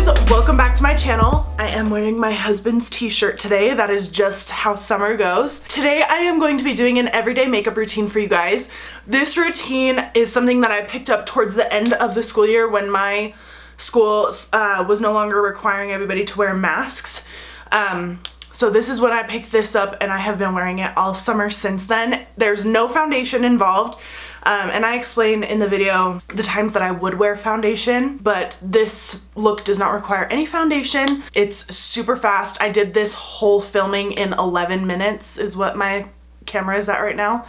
guys, welcome back to my channel. I am wearing my husband's t-shirt today. That is just how summer goes. Today I am going to be doing an everyday makeup routine for you guys. This routine is something that I picked up towards the end of the school year when my school was no longer requiring everybody to wear masks. So this is when I picked this up and I have been wearing it all summer since then. There's no foundation involved. And I explained in the video the times that I would wear foundation, but this look does not require any foundation. It's super fast. I did this whole filming in 11 minutes is what my camera is at right now.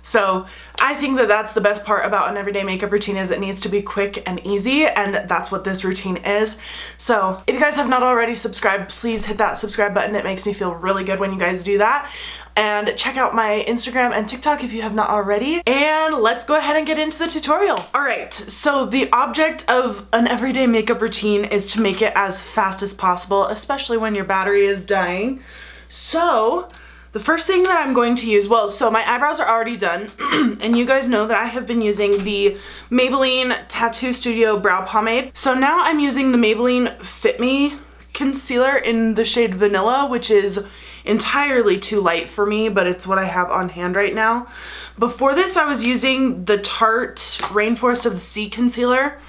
So I think that that's the best part about an everyday makeup routine is it needs to be quick and easy, and that's what this routine is. So if you guys have not already subscribed, please hit that subscribe button. It makes me feel really good when you guys do that. And check out my Instagram and TikTok if you have not already. And let's go ahead and get into the tutorial. All right, so the object of an everyday makeup routine is to make it as fast as possible, especially when your battery is dying. So the first thing that I'm going to use, well, so my eyebrows are already done, and you guys know that I have been using the Maybelline Tattoo Studio Brow Pomade. So now I'm using the Maybelline Fit Me Concealer in the shade Vanilla, which is entirely too light for me, but it's what I have on hand right now. Before this, I was using the Tarte Rainforest of the Sea Concealer,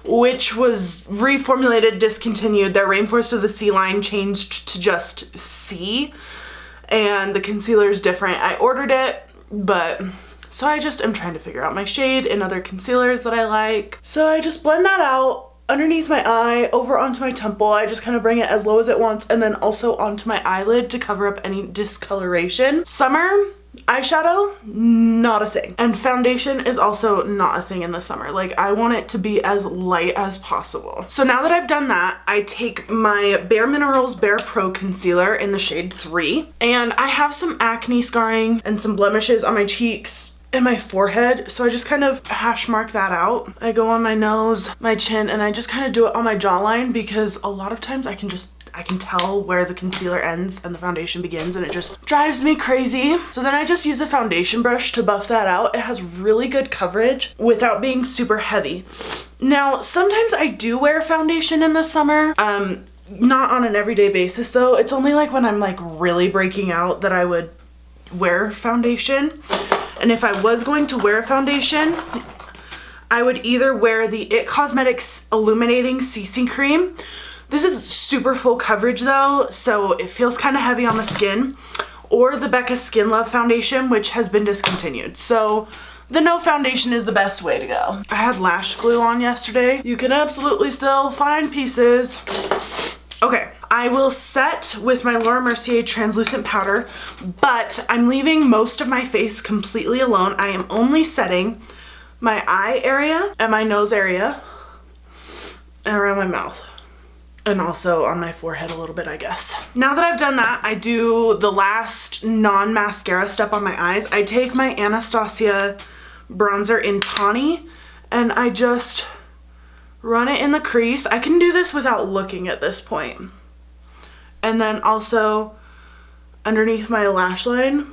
which was reformulated, discontinued. Their Rainforest of the Sea line changed to just Sea, and the concealer is different. I ordered it, but so I just am trying to figure out my shade and other concealers that I like. So I just blend that out underneath my eye, over onto my temple. I just kind of bring it as low as it wants, and then also onto my eyelid to cover up any discoloration. Summer, eyeshadow, not a thing. And foundation is also not a thing in the summer. Like, I want it to be as light as possible. So now that I've done that, I take my Bare Minerals Bare Pro Concealer in the shade 3. And I have some acne scarring and some blemishes on my cheeks and my forehead, so I just kind of hash mark that out. I go on my nose, my chin, and I just kind of do it on my jawline because a lot of times I can tell where the concealer ends and the foundation begins, and it just drives me crazy. So then I just use a foundation brush to buff that out. It has really good coverage without being super heavy. Now, sometimes I do wear foundation in the summer, not on an everyday basis though. It's only like when I'm like really breaking out that I would wear foundation. And if I was going to wear a foundation, I would either wear the IT Cosmetics Illuminating CC Cream. This is super full coverage though, so it feels kind of heavy on the skin. Or the Becca Skin Love Foundation, which has been discontinued. So the no foundation is the best way to go. I had lash glue on yesterday. You can absolutely still find pieces. Okay, I will set with my Laura Mercier translucent powder, but I'm leaving most of my face completely alone. I am only setting my eye area and my nose area and around my mouth. And also on my forehead a little bit, I guess. Now that I've done that, I do the last non-mascara step on my eyes. I take my Anastasia bronzer in Tawny and I just run it in the crease. I can do this without looking at this point. And then also underneath my lash line.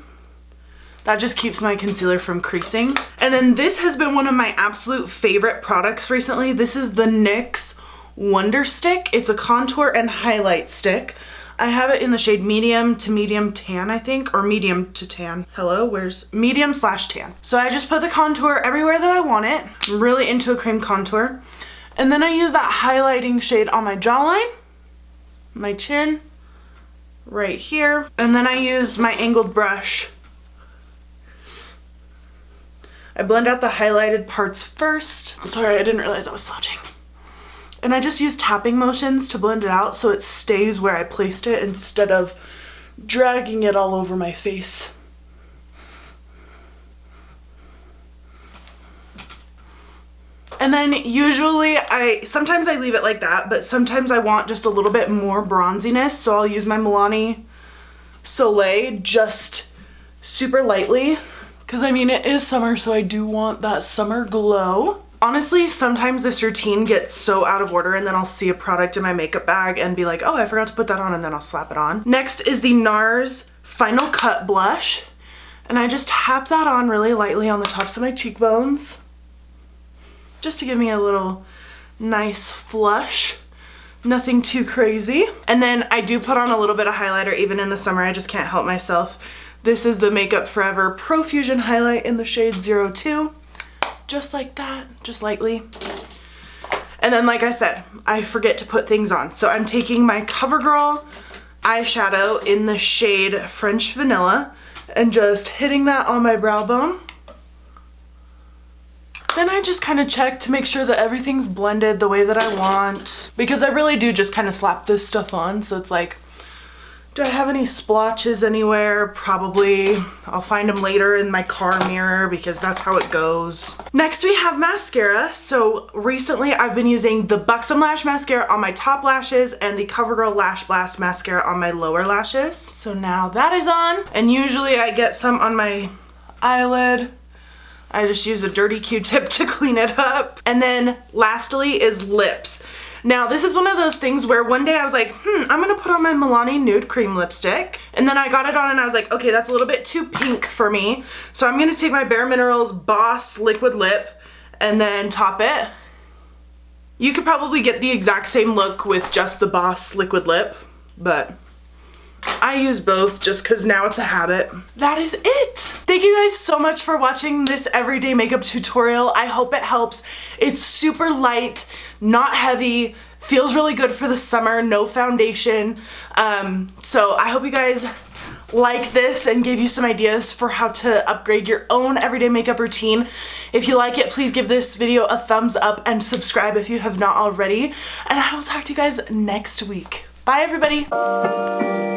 That just keeps my concealer from creasing. And then this has been one of my absolute favorite products recently. This is the NYX Wonder Stick. It's a contour and highlight stick. I have it in the shade medium to medium tan, I think, or medium to tan. Hello, where's medium / tan. So I just put the contour everywhere that I want it. I'm really into a cream contour. And then I use that highlighting shade on my jawline, my chin, right here. And then I use my angled brush. I blend out the highlighted parts first. Sorry, I didn't realize I was slouching. And I just use tapping motions to blend it out so it stays where I placed it instead of dragging it all over my face. And then usually sometimes I leave it like that, but sometimes I want just a little bit more bronziness, so I'll use my Milani Soleil just super lightly, because I mean it is summer, so I do want that summer glow. Honestly, sometimes this routine gets so out of order and then I'll see a product in my makeup bag and be like, oh, I forgot to put that on, and then I'll slap it on. Next is the Nars Final Cut Blush, and I just tap that on really lightly on the tops of my cheekbones, just to give me a little nice flush. Nothing too crazy. And then I do put on a little bit of highlighter even in the summer. I just can't help myself. This is the Makeup Forever Profusion highlight in the shade 02. Just like that, just lightly. And then like I said, I forget to put things on. So I'm taking my Covergirl eyeshadow in the shade French Vanilla and just hitting that on my brow bone. Then I just kind of check to make sure that everything's blended the way that I want, because I really do just kind of slap this stuff on. So it's like, do I have any splotches anywhere? Probably. I'll find them later in my car mirror because that's how it goes. Next we have mascara. So recently I've been using the Buxom Lash Mascara on my top lashes and the CoverGirl Lash Blast Mascara on my lower lashes. So now that is on, and usually I get some on my eyelid. I just use a dirty Q-tip to clean it up. And then lastly is lips. Now this is one of those things where one day I was like, I'm gonna put on my Milani Nude Cream Lipstick. And then I got it on and I was like, okay, that's a little bit too pink for me. So I'm gonna take my Bare Minerals Boss Liquid Lip and then top it. You could probably get the exact same look with just the Boss Liquid Lip, but I use both just because now it's a habit. That is it. Thank you guys so much for watching this everyday makeup tutorial. I hope it helps. It's super light, not heavy, feels really good for the summer, no foundation. So I hope you guys like this and gave you some ideas for how to upgrade your own everyday makeup routine. If you like it, please give this video a thumbs up and subscribe if you have not already. And I will talk to you guys next week. Bye everybody.